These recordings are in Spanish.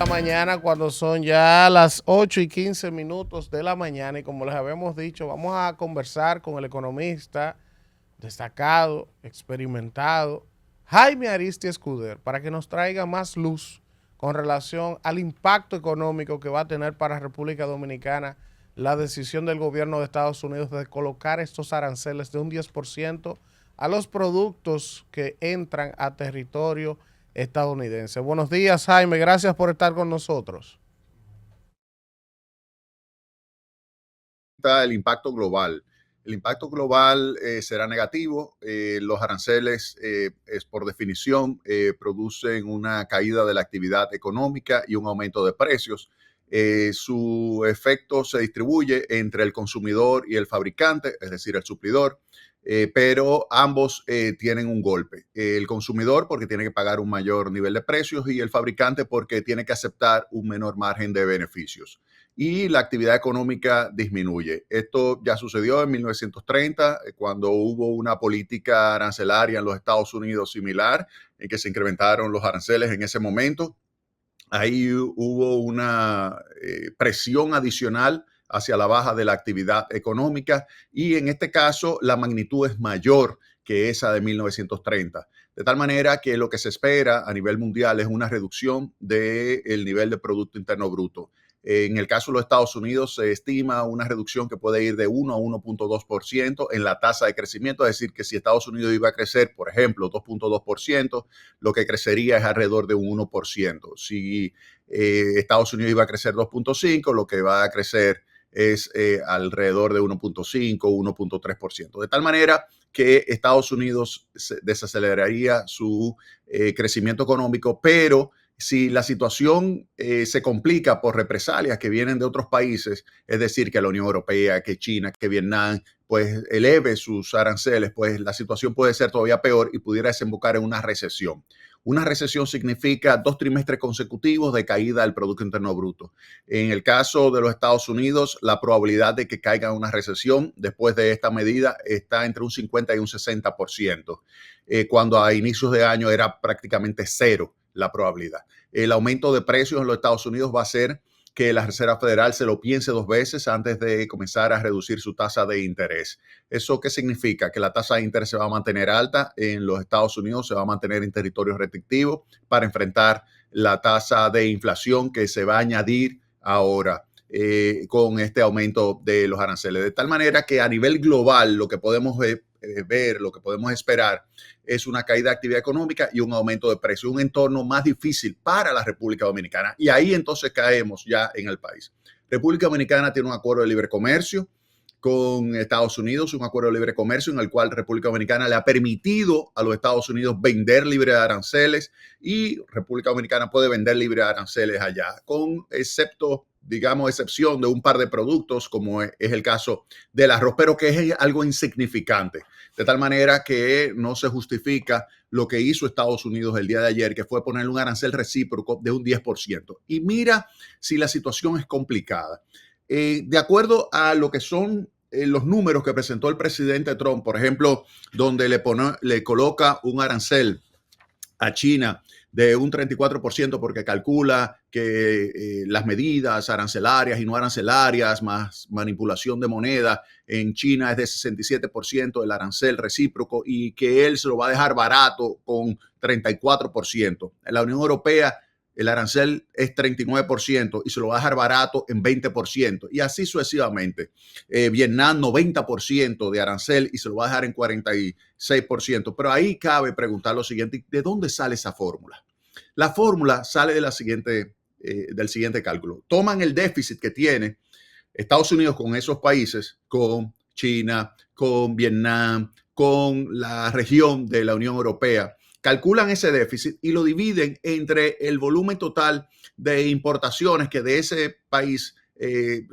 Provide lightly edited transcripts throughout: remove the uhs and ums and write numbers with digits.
La mañana cuando son ya las 8:15 de la mañana y como les habíamos dicho, vamos a conversar con el economista destacado, experimentado, Jaime Aristi Escuder, para que nos traiga más luz con relación al impacto económico que va a tener para República Dominicana la decisión del gobierno de Estados Unidos de colocar estos aranceles de un 10% a los productos que entran a territorio estadounidense. Buenos días, Jaime, gracias por estar con nosotros. El impacto global. El impacto global será negativo. Los aranceles, es por definición, producen una caída de la actividad económica y un aumento de precios. Su efecto se distribuye entre el consumidor y el fabricante, es decir, el suplidor, pero ambos tienen un golpe. El consumidor porque tiene que pagar un mayor nivel de precios y el fabricante porque tiene que aceptar un menor margen de beneficios y la actividad económica disminuye. Esto ya sucedió en 1930, cuando hubo una política arancelaria en los Estados Unidos similar, en que se incrementaron los aranceles en ese momento. Ahí hubo una presión adicional hacia la baja de la actividad económica y en este caso la magnitud es mayor que esa de 1930. De tal manera que lo que se espera a nivel mundial es una reducción del nivel de Producto Interno Bruto. En el caso de los Estados Unidos se estima una reducción que puede ir de 1 a 1.2% en la tasa de crecimiento, es decir, que si Estados Unidos iba a crecer, por ejemplo, 2.2%, lo que crecería es alrededor de un 1%. Si Estados Unidos iba a crecer 2.5%, lo que va a crecer es alrededor de 1.5, 1.3%. De tal manera que Estados Unidos desaceleraría su crecimiento económico, pero si la situación se complica por represalias que vienen de otros países, es decir, que la Unión Europea, que China, que Vietnam, pues eleve sus aranceles, pues la situación puede ser todavía peor y pudiera desembocar en una recesión. Una recesión significa 2 trimestres consecutivos de caída del Producto Interno Bruto. En el caso de los Estados Unidos, la probabilidad de que caiga en una recesión después de esta medida está entre un 50 y un 60%, cuando a inicios de año era prácticamente cero la probabilidad. El aumento de precios en los Estados Unidos va a hacer que la Reserva Federal se lo piense 2 veces antes de comenzar a reducir su tasa de interés. ¿Eso qué significa? Que la tasa de interés se va a mantener alta en los Estados Unidos, se va a mantener en territorios restrictivos para enfrentar la tasa de inflación que se va a añadir ahora con este aumento de los aranceles. De tal manera que a nivel global lo que podemos ver, lo que podemos esperar es una caída de actividad económica y un aumento de precios, un entorno más difícil para la República Dominicana. Y ahí entonces caemos ya en el país. República Dominicana tiene un acuerdo de libre comercio con Estados Unidos, un acuerdo de libre comercio en el cual República Dominicana le ha permitido a los Estados Unidos vender libre de aranceles y República Dominicana puede vender libre de aranceles allá, con excepción de un par de productos, como es el caso del arroz, pero que es algo insignificante, de tal manera que no se justifica lo que hizo Estados Unidos el día de ayer, que fue ponerle un arancel recíproco de un 10%. Y mira si la situación es complicada. De acuerdo a lo que son los números que presentó el presidente Trump, por ejemplo, donde le coloca un arancel a China de un 34% porque calcula que las medidas arancelarias y no arancelarias más manipulación de moneda en China es de 67% el arancel recíproco y que él se lo va a dejar barato con 34%. En la Unión Europea el arancel es 39% y se lo va a dejar barato en 20% y así sucesivamente. Vietnam 90% de arancel y se lo va a dejar en 46%. Pero ahí cabe preguntar lo siguiente, ¿de dónde sale esa fórmula? La fórmula sale del siguiente cálculo. Toman el déficit que tiene Estados Unidos con esos países, con China, con Vietnam, con la región de la Unión Europea, calculan ese déficit y lo dividen entre el volumen total de importaciones que de ese país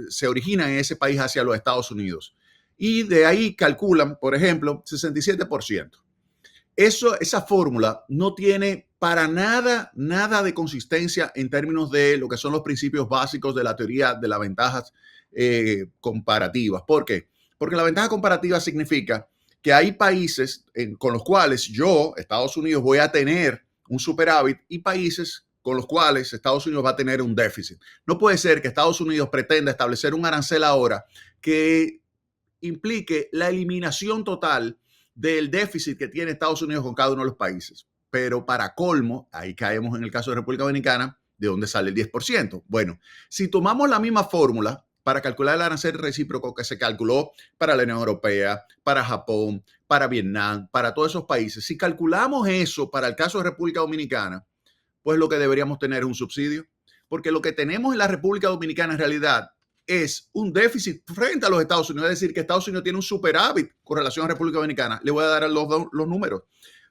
se originan en ese país hacia los Estados Unidos. Y de ahí calculan, por ejemplo, 67%. Esa fórmula no tiene para nada de consistencia en términos de lo que son los principios básicos de la teoría de las ventajas comparativas. ¿Por qué? Porque la ventaja comparativa significa que hay países con los cuales yo, Estados Unidos, voy a tener un superávit y países con los cuales Estados Unidos va a tener un déficit. No puede ser que Estados Unidos pretenda establecer un arancel ahora que implique la eliminación total del déficit que tiene Estados Unidos con cada uno de los países. Pero para colmo, ahí caemos en el caso de República Dominicana, de donde sale el 10%. Bueno, si tomamos la misma fórmula para calcular el arancel recíproco que se calculó para la Unión Europea, para Japón, para Vietnam, para todos esos países, si calculamos eso para el caso de República Dominicana, pues lo que deberíamos tener es un subsidio, porque lo que tenemos en la República Dominicana en realidad es un déficit frente a los Estados Unidos, es decir, que Estados Unidos tiene un superávit con relación a República Dominicana. Le voy a dar los números.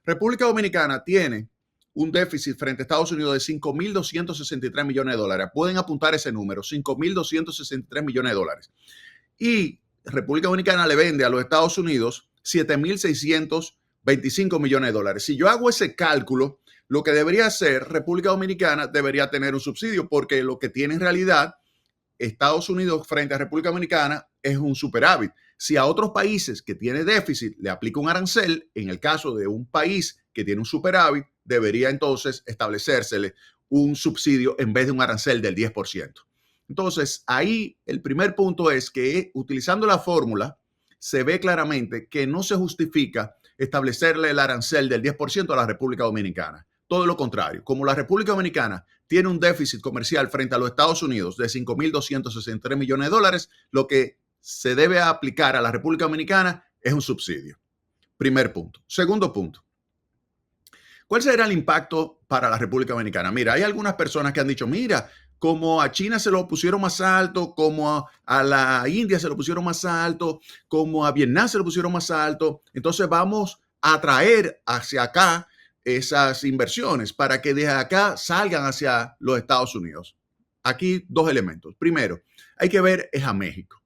República Dominicana tiene un déficit frente a Estados Unidos de 5.263 millones de dólares. Pueden apuntar ese número, 5.263 millones de dólares. Y República Dominicana le vende a los Estados Unidos 7.625 millones de dólares. Si yo hago ese cálculo, lo que debería hacer República Dominicana debería tener un subsidio, porque lo que tiene en realidad Estados Unidos frente a República Dominicana es un superávit. Si a otros países que tienen déficit le aplica un arancel, en el caso de un país que tiene un superávit, debería entonces establecérsele un subsidio en vez de un arancel del 10%. Entonces, ahí el primer punto es que utilizando la fórmula se ve claramente que no se justifica establecerle el arancel del 10% a la República Dominicana. Todo lo contrario, como la República Dominicana tiene un déficit comercial frente a los Estados Unidos de 5.263 millones de dólares, lo que se debe aplicar a la República Dominicana es un subsidio. Primer punto. Segundo punto. ¿Cuál será el impacto para la República Dominicana? Mira, hay algunas personas que han dicho, mira, como a China se lo pusieron más alto, como a la India se lo pusieron más alto, como a Vietnam se lo pusieron más alto, entonces vamos a traer hacia acá esas inversiones para que desde acá salgan hacia los Estados Unidos. Aquí dos elementos. Primero, hay que ver es a México.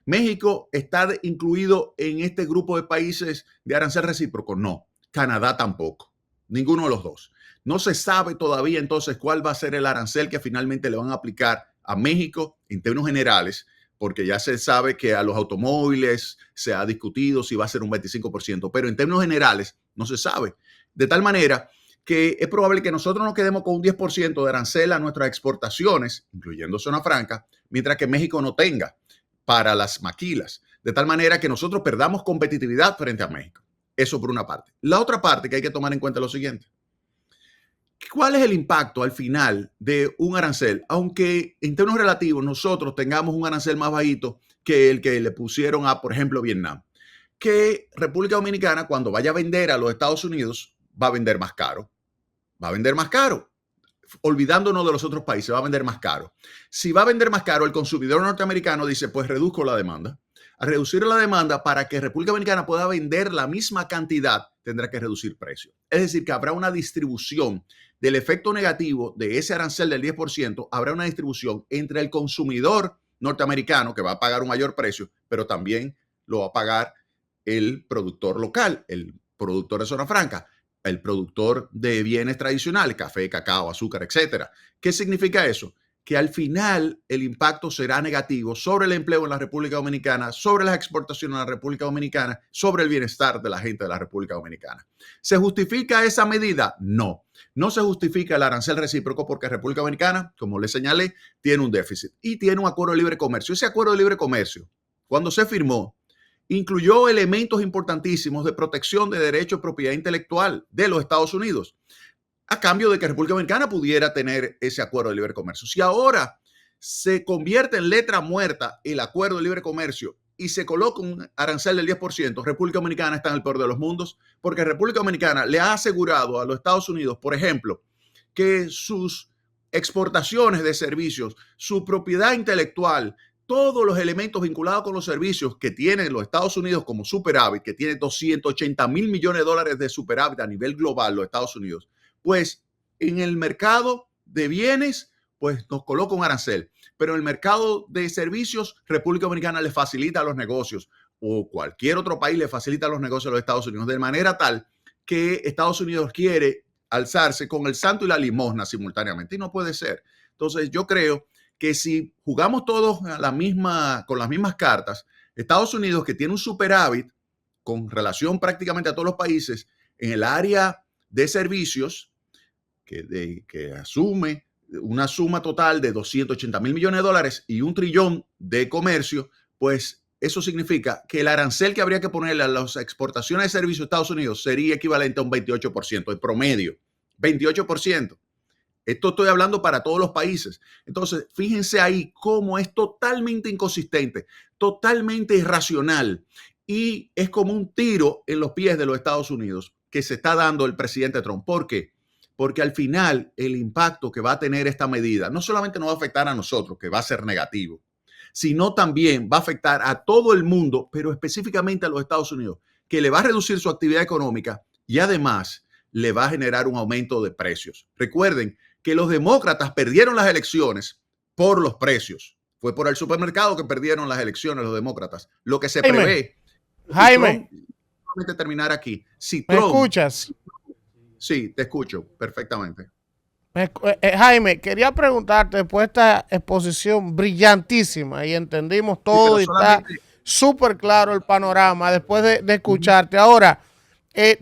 ¿México está incluido en este grupo de países de arancel recíproco? No. Canadá tampoco. Ninguno de los dos. No se sabe todavía entonces cuál va a ser el arancel que finalmente le van a aplicar a México en términos generales, porque ya se sabe que a los automóviles se ha discutido si va a ser un 25%, pero en términos generales no se sabe. De tal manera que es probable que nosotros nos quedemos con un 10% de arancel a nuestras exportaciones, incluyendo zona franca, mientras que México no tenga para las maquilas. De tal manera que nosotros perdamos competitividad frente a México. Eso por una parte. La otra parte que hay que tomar en cuenta es lo siguiente. ¿Cuál es el impacto al final de un arancel? Aunque en términos relativos nosotros tengamos un arancel más bajito que el que le pusieron a, por ejemplo, Vietnam. Que República Dominicana, cuando vaya a vender a los Estados Unidos, va a vender más caro. Va a vender más caro. Olvidándonos de los otros países, va a vender más caro. Si va a vender más caro, el consumidor norteamericano dice, pues reduzco la demanda. A reducir la demanda para que República Dominicana pueda vender la misma cantidad, tendrá que reducir precio. Es decir, que habrá una distribución del efecto negativo de ese arancel del 10%, habrá una distribución entre el consumidor norteamericano, que va a pagar un mayor precio, pero también lo va a pagar el productor local, el productor de zona franca, el productor de bienes tradicionales, café, cacao, azúcar, etcétera. ¿Qué significa eso? Que al final el impacto será negativo sobre el empleo en la República Dominicana, sobre las exportaciones en la República Dominicana, sobre el bienestar de la gente de la República Dominicana. ¿Se justifica esa medida? No. No se justifica el arancel recíproco porque República Dominicana, como les señalé, tiene un déficit y tiene un acuerdo de libre comercio. Ese acuerdo de libre comercio, cuando se firmó, incluyó elementos importantísimos de protección de derechos de propiedad intelectual de los Estados Unidos, a cambio de que República Dominicana pudiera tener ese acuerdo de libre comercio. Si ahora se convierte en letra muerta el acuerdo de libre comercio y se coloca un arancel del 10%, República Dominicana está en el peor de los mundos, porque República Dominicana le ha asegurado a los Estados Unidos, por ejemplo, que sus exportaciones de servicios, su propiedad intelectual, todos los elementos vinculados con los servicios que tienen los Estados Unidos como superávit, que tiene 280.000 millones de dólares de superávit a nivel global los Estados Unidos, pues en el mercado de bienes, pues nos coloca un arancel. Pero en el mercado de servicios, República Dominicana le facilita los negocios o cualquier otro país le facilita los negocios a los Estados Unidos de manera tal que Estados Unidos quiere alzarse con el santo y la limosna simultáneamente y no puede ser. Entonces yo creo que si jugamos todos con las mismas cartas, Estados Unidos, que tiene un superávit con relación prácticamente a todos los países en el área de servicios, que asume una suma total de 280 mil millones de dólares y 1 trillón de comercio, pues eso significa que el arancel que habría que ponerle a las exportaciones de servicios de Estados Unidos sería equivalente a un 28%, el promedio, 28%. Esto estoy hablando para todos los países. Entonces, fíjense ahí cómo es totalmente inconsistente, totalmente irracional y es como un tiro en los pies de los Estados Unidos que se está dando el presidente Trump. ¿Por qué? Porque al final el impacto que va a tener esta medida no solamente nos va a afectar a nosotros, que va a ser negativo, sino también va a afectar a todo el mundo, pero específicamente a los Estados Unidos, que le va a reducir su actividad económica y además le va a generar un aumento de precios. Recuerden que los demócratas perdieron las elecciones por los precios. Fue por el supermercado que perdieron las elecciones los demócratas. Lo que se prevé, Jaime, terminar aquí. Si ¿me Trump, escuchas? Sí, te escucho perfectamente. Jaime, quería preguntarte después de esta exposición brillantísima y entendimos todo y está súper claro el panorama después de escucharte. Ahora,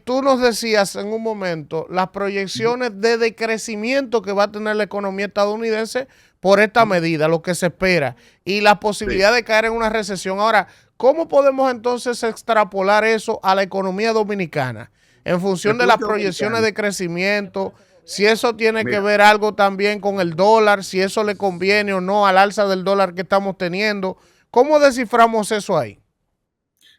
tú nos decías en un momento las proyecciones de decrecimiento que va a tener la economía estadounidense por esta medida, lo que se espera, y la posibilidad de caer en una recesión. Ahora, ¿cómo podemos entonces extrapolar eso a la economía dominicana en función de las proyecciones de crecimiento? Si eso tiene que ver algo también con el dólar, si eso le conviene o no al alza del dólar que estamos teniendo. ¿Cómo desciframos eso ahí?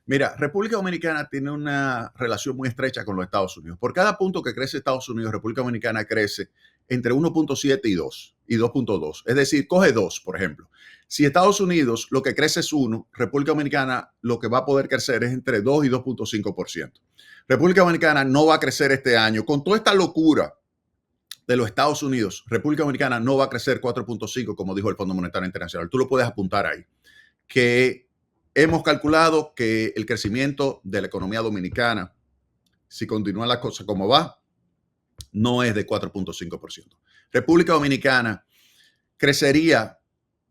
Mira, República Dominicana tiene una relación muy estrecha con los Estados Unidos. Por cada punto que crece Estados Unidos, República Dominicana crece entre 1.7 y 2 y 2.2. Es decir, coge 2, por ejemplo. Si Estados Unidos lo que crece es 1, República Dominicana lo que va a poder crecer es entre 2 y 2.5%. República Dominicana no va a crecer este año. Con toda esta locura de los Estados Unidos, República Dominicana no va a crecer 4.5, como dijo el Fondo Monetario Internacional. Tú lo puedes apuntar ahí. Que hemos calculado que el crecimiento de la economía dominicana, si continúa la cosa como va, no es de 4.5%. República Dominicana crecería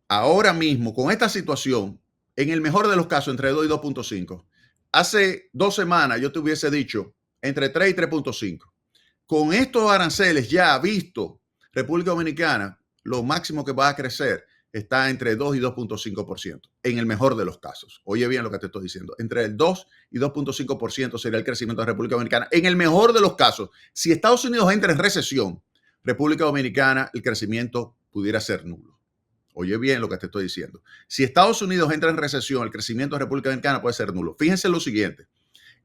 ahora mismo con esta situación, en el mejor de los casos, entre 2 y 2.5. Hace 2 semanas yo te hubiese dicho entre 3 y 3.5. Con estos aranceles ya visto, República Dominicana, lo máximo que va a crecer está entre 2 y 2.5%, en el mejor de los casos. Oye bien lo que te estoy diciendo. Entre el 2 y 2.5% sería el crecimiento de República Dominicana. En el mejor de los casos, si Estados Unidos entra en recesión, República Dominicana, el crecimiento pudiera ser nulo. Oye bien lo que te estoy diciendo. Si Estados Unidos entra en recesión, el crecimiento de República Dominicana puede ser nulo. Fíjense lo siguiente.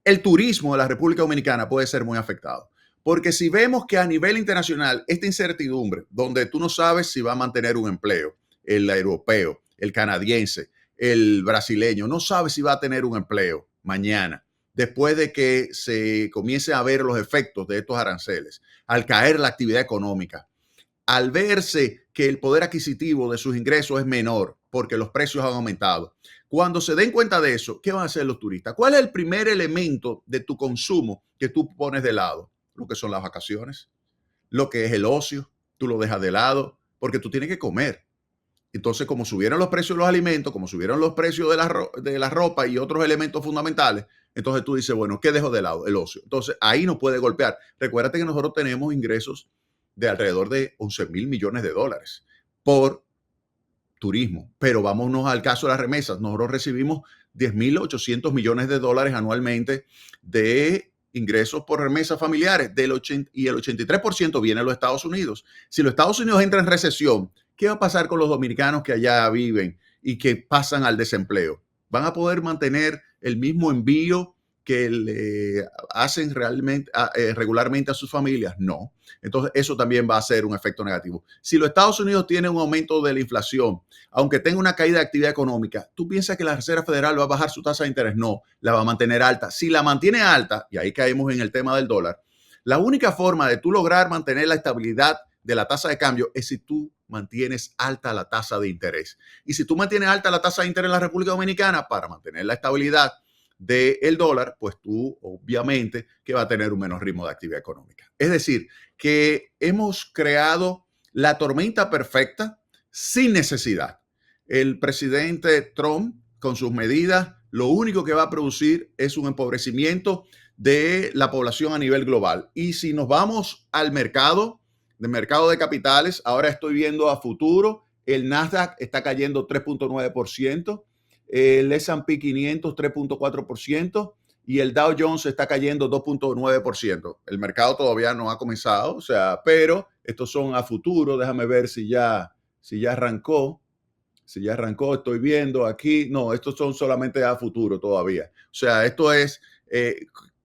El turismo de la República Dominicana puede ser muy afectado. Porque si vemos que a nivel internacional, esta incertidumbre, donde tú no sabes si va a mantener un empleo, el europeo, el canadiense, el brasileño, no sabe si va a tener un empleo mañana, después de que se comience a ver los efectos de estos aranceles, al caer la actividad económica, al verse que el poder adquisitivo de sus ingresos es menor porque los precios han aumentado. Cuando se den cuenta de eso, ¿qué van a hacer los turistas? ¿Cuál es el primer elemento de tu consumo que tú pones de lado? Lo que son las vacaciones, lo que es el ocio, tú lo dejas de lado porque tú tienes que comer. Entonces, como subieron los precios de los alimentos, como subieron los precios de la ropa y otros elementos fundamentales, entonces tú dices, bueno, ¿qué dejo de lado? El ocio. Entonces, ahí no puede golpear. Recuérdate que nosotros tenemos ingresos de alrededor de 11 mil millones de dólares por turismo. Pero vámonos al caso de las remesas. Nosotros recibimos 10.800 millones de dólares anualmente de ingresos por remesas familiares y el 83% viene de los Estados Unidos. Si los Estados Unidos entran en recesión, ¿qué va a pasar con los dominicanos que allá viven y que pasan al desempleo? ¿Van a poder mantener el mismo envío que le hacen regularmente a sus familias? No. Entonces, eso también va a ser un efecto negativo. Si los Estados Unidos tienen un aumento de la inflación, aunque tenga una caída de actividad económica, ¿tú piensas que la Reserva Federal va a bajar su tasa de interés? No, la va a mantener alta. Si la mantiene alta, y ahí caemos en el tema del dólar, la única forma de tú lograr mantener la estabilidad de la tasa de cambio es si tú mantienes alta la tasa de interés. Y si tú mantienes alta la tasa de interés en la República Dominicana para mantener la estabilidad del dólar, pues tú obviamente que va a tener un menor ritmo de actividad económica. Es decir, que hemos creado la tormenta perfecta sin necesidad. El presidente Trump, con sus medidas, lo único que va a producir es un empobrecimiento de la población a nivel global. Y si nos vamos al mercado de mercado de capitales, ahora estoy viendo a futuro, el Nasdaq está cayendo 3.9%, el S&P 500 3.4% y el Dow Jones está cayendo 2.9%. El mercado todavía no ha comenzado, o sea, pero estos son a futuro. Déjame ver si ya arrancó. Si ya arrancó, estoy viendo aquí. No, estos son solamente a futuro todavía. O sea, esto es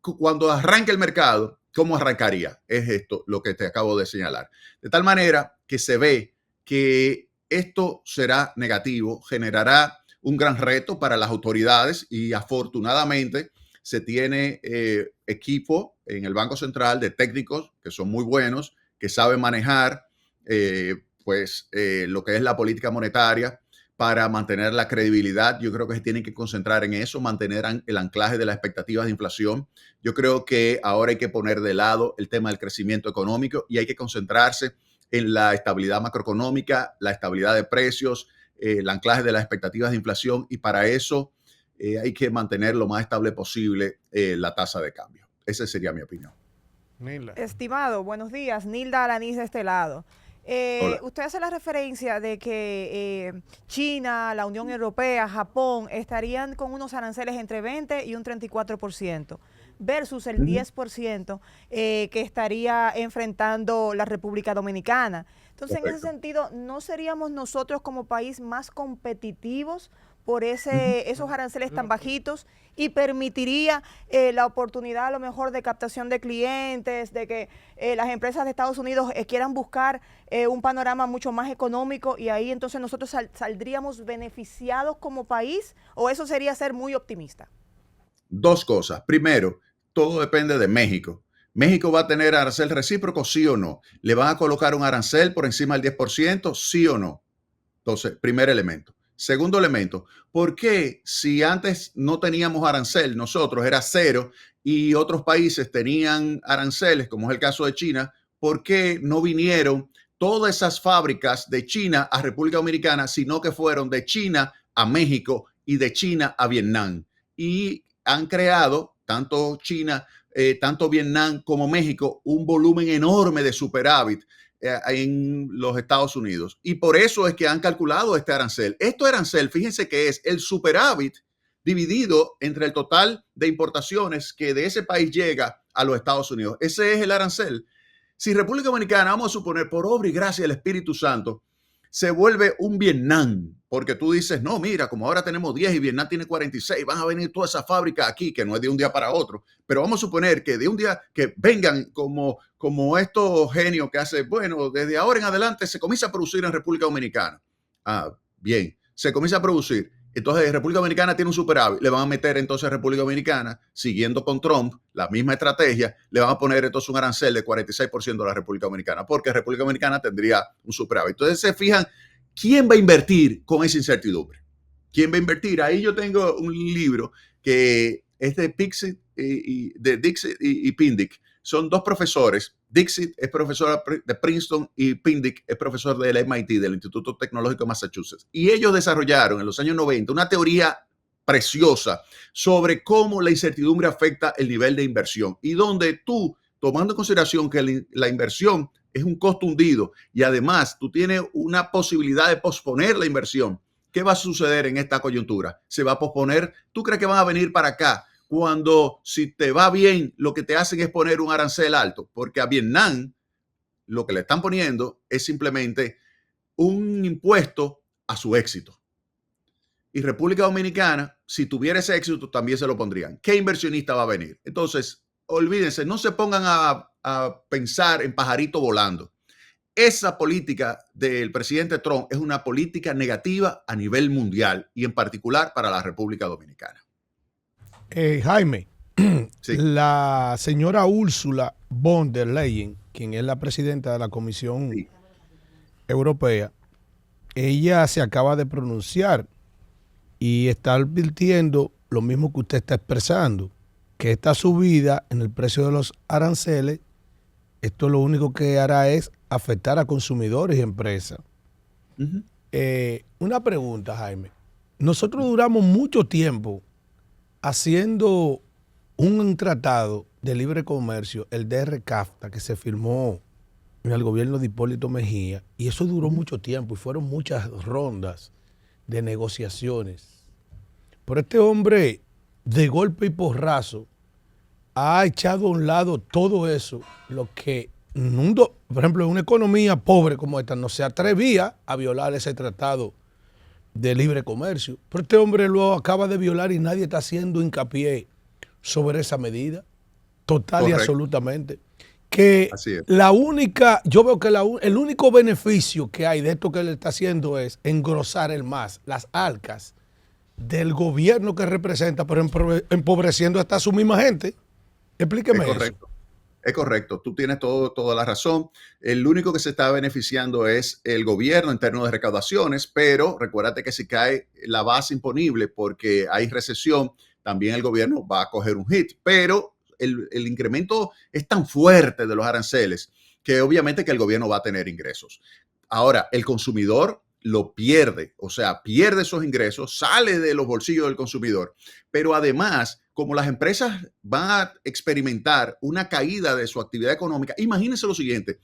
cuando arranque el mercado, ¿cómo arrancaría? Es esto lo que te acabo de señalar. De tal manera que se ve que esto será negativo, generará un gran reto para las autoridades y afortunadamente se tiene equipo en el Banco Central de técnicos que son muy buenos, que saben manejar lo que es la política monetaria para mantener la credibilidad. Yo creo que se tienen que concentrar en eso, mantener el anclaje de las expectativas de inflación. Yo creo que ahora hay que poner de lado el tema del crecimiento económico y hay que concentrarse en la estabilidad macroeconómica, la estabilidad de precios, el anclaje de las expectativas de inflación y para eso hay que mantener lo más estable posible la tasa de cambio. Esa sería mi opinión. Nilda. Estimado, buenos días. Nilda Alanís de este lado. Usted hace la referencia de que China, la Unión Europea, Japón estarían con unos aranceles entre 20 y un 34% versus el 10% que estaría enfrentando la República Dominicana. Entonces, en ese sentido, ¿no seríamos nosotros como país más competitivos por esos aranceles tan bajitos y permitiría la oportunidad a lo mejor de captación de clientes, de que las empresas de Estados Unidos quieran buscar un panorama mucho más económico y ahí entonces nosotros saldríamos beneficiados como país? ¿O eso sería ser muy optimista? Dos cosas. Primero, todo depende de México. ¿México va a tener arancel recíproco, sí o no? ¿Le van a colocar un arancel por encima del 10%, sí o no? Entonces, primer elemento. Segundo elemento, ¿por qué si antes no teníamos arancel, nosotros era cero y otros países tenían aranceles, como es el caso de China, por qué no vinieron todas esas fábricas de China a República Dominicana, sino que fueron de China a México y de China a Vietnam? Y han creado, tanto China, tanto Vietnam como México, un volumen enorme de superávit en los Estados Unidos. Y por eso es que han calculado este arancel. Este arancel, fíjense que es el superávit dividido entre el total de importaciones que de ese país llega a los Estados Unidos. Ese es el arancel. Si República Dominicana, vamos a suponer, por obra y gracia del Espíritu Santo, se vuelve un Vietnam, porque tú dices, no, mira, como ahora tenemos 10 y Vietnam tiene 46, van a venir todas esas fábricas aquí, que no es de un día para otro, pero vamos a suponer que de un día que vengan como estos genios que hacen, bueno, desde ahora en adelante se comienza a producir en República Dominicana. Ah, bien, se comienza a producir. Entonces República Dominicana tiene un superávit, le van a meter entonces a República Dominicana, siguiendo con Trump, la misma estrategia, le van a poner entonces un arancel de 46% a la República Dominicana, porque República Dominicana tendría un superávit. Entonces se fijan, ¿quién va a invertir con esa incertidumbre? ¿Quién va a invertir? Ahí yo tengo un libro que es de Dixit y Pindick. Son dos profesores. Dixit es profesor de Princeton y Pindick es profesor del MIT, del Instituto Tecnológico de Massachusetts. Y ellos desarrollaron en los años 90 una teoría preciosa sobre cómo la incertidumbre afecta el nivel de inversión y donde tú, tomando en consideración que la inversión es un costo hundido y además tú tienes una posibilidad de posponer la inversión, ¿qué va a suceder en esta coyuntura? ¿Se va a posponer? ¿Tú crees que van a venir para acá? Cuando si te va bien, lo que te hacen es poner un arancel alto, porque a Vietnam lo que le están poniendo es simplemente un impuesto a su éxito. Y República Dominicana, si tuviera ese éxito, también se lo pondrían. ¿Qué inversionista va a venir? Entonces, olvídense, no se pongan a pensar en pajarito volando. Esa política del presidente Trump es una política negativa a nivel mundial y en particular para la República Dominicana. Jaime, sí. La señora Ursula von der Leyen, quien es la presidenta de la Comisión Europea, ella se acaba de pronunciar y está advirtiendo lo mismo que usted está expresando, que esta subida en el precio de los aranceles, esto lo único que hará es afectar a consumidores y empresas. Una pregunta, Jaime. Nosotros duramos mucho tiempo haciendo un tratado de libre comercio, el DR-CAFTA, que se firmó en el gobierno de Hipólito Mejía, y eso duró mucho tiempo y fueron muchas rondas de negociaciones. Pero este hombre, de golpe y porrazo, ha echado a un lado todo eso, lo que, por ejemplo, en una economía pobre como esta, no se atrevía a violar ese tratado de libre comercio. Pero este hombre lo acaba de violar y nadie está haciendo hincapié sobre esa medida, total Correcto. y absolutamente. Que Así es. yo veo que el único beneficio que hay de esto que él está haciendo es engrosar las arcas del gobierno que representa, pero empobreciendo hasta a su misma gente. Explíqueme Es correcto. Es correcto, tú tienes toda la razón. El único que se está beneficiando es el gobierno en términos de recaudaciones, pero recuérdate que si cae la base imponible porque hay recesión, también el gobierno va a coger un hit. Pero el incremento es tan fuerte de los aranceles que obviamente que el gobierno va a tener ingresos. Ahora, el consumidor lo pierde, o sea, pierde esos ingresos, sale de los bolsillos del consumidor, pero además, como las empresas van a experimentar una caída de su actividad económica, imagínense lo siguiente,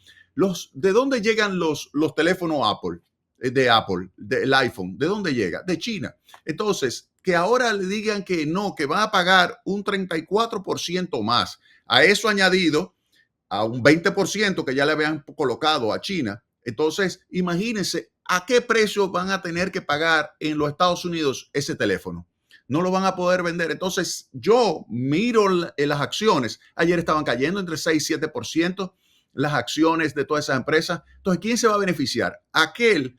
¿de dónde llegan los teléfonos Apple? Del iPhone, ¿de dónde llega? De China. Entonces, que ahora le digan que no, que van a pagar un 34% más, a eso añadido a un 20% que ya le habían colocado a China. Entonces, imagínense a qué precio van a tener que pagar en los Estados Unidos ese teléfono. No lo van a poder vender. Entonces, yo miro las acciones. Ayer estaban cayendo entre 6 y 7% las acciones de todas esas empresas. Entonces, ¿quién se va a beneficiar? Aquel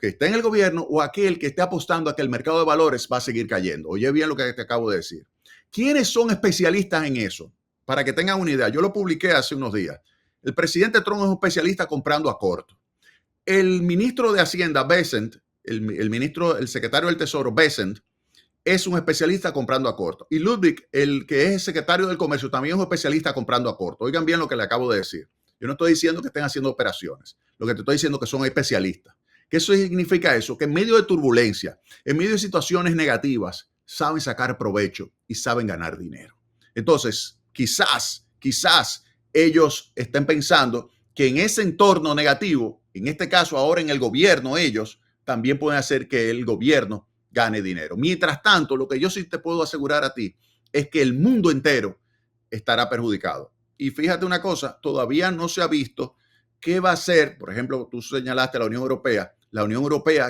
que está en el gobierno o aquel que esté apostando a que el mercado de valores va a seguir cayendo. Oye bien lo que te acabo de decir. ¿Quiénes son especialistas en eso? Para que tengan una idea, yo lo publiqué hace unos días. El presidente Trump es un especialista comprando a corto. El ministro de Hacienda, Bessent, el secretario del Tesoro, Bessent, es un especialista comprando a corto. Y Ludwig, el que es el secretario del Comercio, también es un especialista comprando a corto. Oigan bien lo que le acabo de decir. Yo no estoy diciendo que estén haciendo operaciones. Lo que te estoy diciendo es que son especialistas. ¿Qué eso significa eso? Que en medio de turbulencia, en medio de situaciones negativas, saben sacar provecho y saben ganar dinero. Entonces, quizás ellos estén pensando que en ese entorno negativo, en este caso ahora en el gobierno, ellos también pueden hacer que el gobierno gane dinero. Mientras tanto, lo que yo sí te puedo asegurar a ti es que el mundo entero estará perjudicado. Y fíjate una cosa, todavía no se ha visto qué va a hacer, por ejemplo, tú señalaste a la Unión Europea,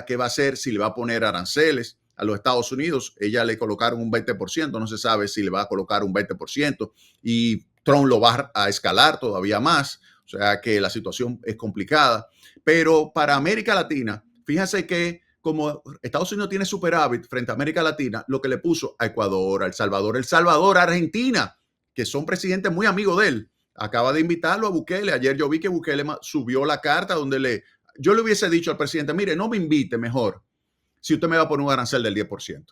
qué va a hacer si le va a poner aranceles a los Estados Unidos. Ella le colocaron un 20%, no se sabe si le va a colocar un 20% y Trump lo va a escalar todavía más, o sea que la situación es complicada. Pero para América Latina, fíjense que como Estados Unidos tiene superávit frente a América Latina, lo que le puso a Ecuador, a El Salvador, a Argentina, que son presidentes muy amigos de él, acaba de invitarlo a Bukele. Ayer yo vi que Bukele subió la carta donde yo le hubiese dicho al presidente, mire, no me invite mejor si usted me va a poner un arancel del 10%.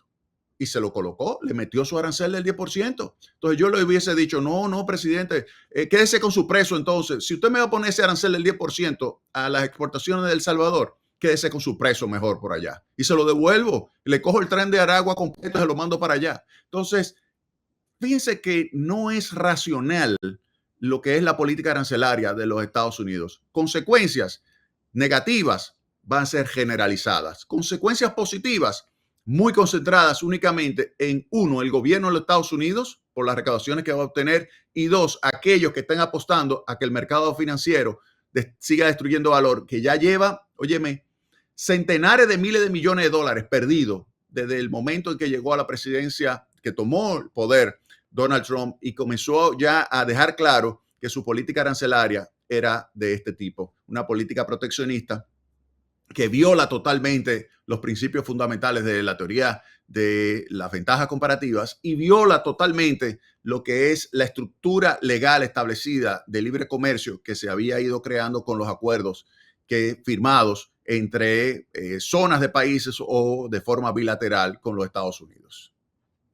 Y se lo colocó, le metió su arancel del 10%. Entonces yo le hubiese dicho, no, presidente, quédese con su precio entonces. Si usted me va a poner ese arancel del 10% a las exportaciones de El Salvador, quédese con su precio mejor por allá. Y se lo devuelvo, le cojo el tren de Aragua completo y se lo mando para allá. Entonces, fíjense que no es racional lo que es la política arancelaria de los Estados Unidos. Consecuencias negativas van a ser generalizadas. Consecuencias positivas muy concentradas únicamente en uno, el gobierno de los Estados Unidos por las recaudaciones que va a obtener y dos, aquellos que están apostando a que el mercado financiero siga destruyendo valor, que ya lleva, óyeme, centenares de miles de millones de dólares perdidos desde el momento en que llegó a la presidencia, que tomó el poder Donald Trump y comenzó ya a dejar claro que su política arancelaria era de este tipo, una política proteccionista que viola totalmente los principios fundamentales de la teoría de las ventajas comparativas y viola totalmente lo que es la estructura legal establecida de libre comercio que se había ido creando con los acuerdos firmados entre zonas de países o de forma bilateral con los Estados Unidos.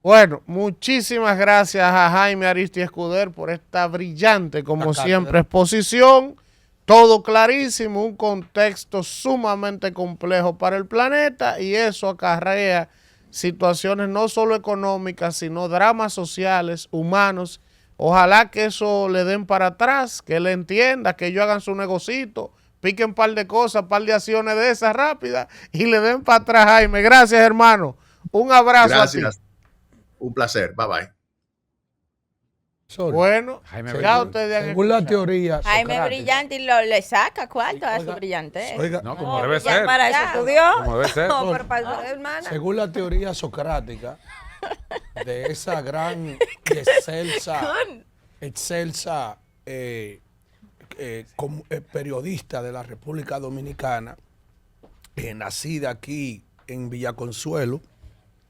Bueno, muchísimas gracias a Jaime Aristi Escuder por esta brillante, como siempre, exposición. Todo clarísimo, un contexto sumamente complejo para el planeta y eso acarrea situaciones no solo económicas, sino dramas sociales, humanos Ojalá que eso le den para atrás, que le entienda, que ellos hagan su negocito, piquen un par de cosas, un par de acciones de esas rápidas y le den para atrás, Jaime. Gracias, hermano. Un abrazo a ti. Gracias. Un placer. Bye bye. Bueno, Jaime ya ustedes han según la escuchado. teoría Jaime socrática, brillante y le saca cuarto a su brillante. oiga, No, como debe Ya ser. para eso estudió. Como debe ser. No, pero para eso, hermana. según la teoría socrática de esa gran y excelsa periodista de la República Dominicana, nacida aquí en Villaconsuelo.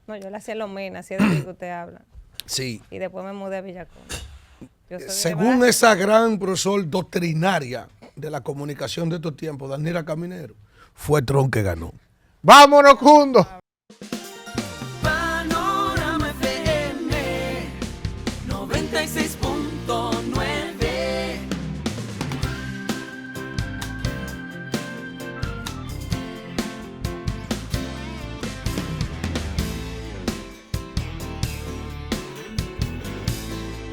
No, yo la hacía en Lomena, así es de lo que usted habla. Sí, Y después me mudé a Villacón. Yo soy de según Barajas. esa gran profesor doctrinaria de la comunicación de estos tiempos, Daniela Caminero, fue Tron que ganó. Vámonos, Cundo. Panorama FM 96.9